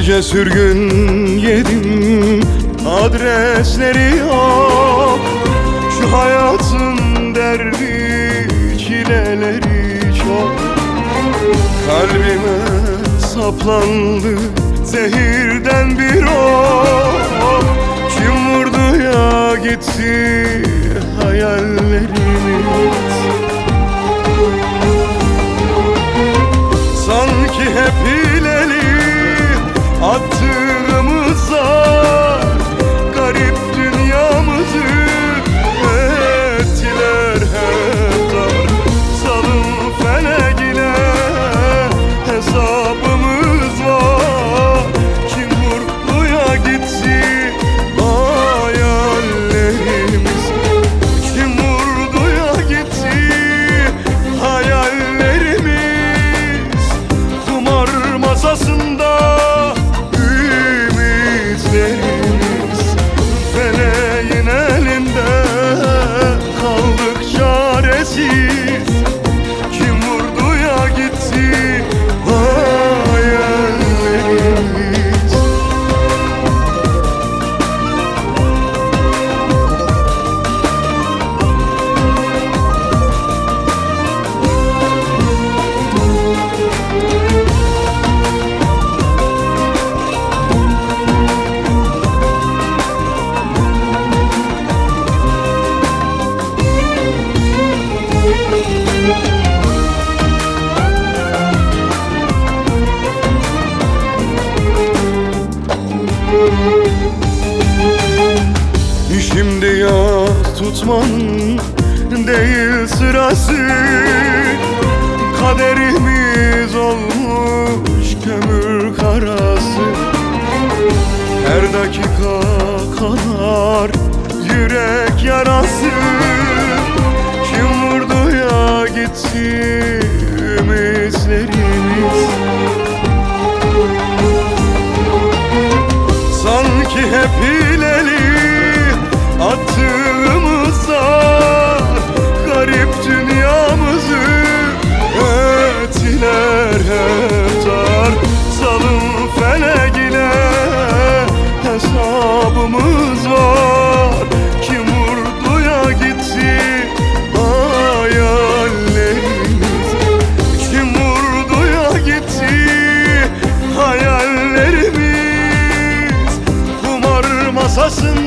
Gece sürgün yedim, adresleri yok. Şu hayatın derdi, çileleri çok. Kalbime saplandı zehirden bir ok. Kim vurdu ya gitti hayallerimiz. Sanki hep ileri attığımızda garip dünyamızı ettiler hep dar. Salın felekine hesabımız var. Kim vurduya gitti hayallerimiz. Kim vurduya gitti hayallerimiz. Kumar masasında feleğin elinde kaldık çaresiz. Kim vurduya gitti hayallerimiz. Şimdi yas tutman değil sırası. Kaderimiz olmuş kömür karası. Her dakika kanar yürek yarası. Kim vurdu ya gitti ümitlerimiz. Sanki hep ileri attığımızda garip dünyamızı ettiler hep dar. Salın felekine hesabımız var. Kim vurduya gitti hayallerimiz. Kim vurduya gitti hayallerimiz. Kumar masasında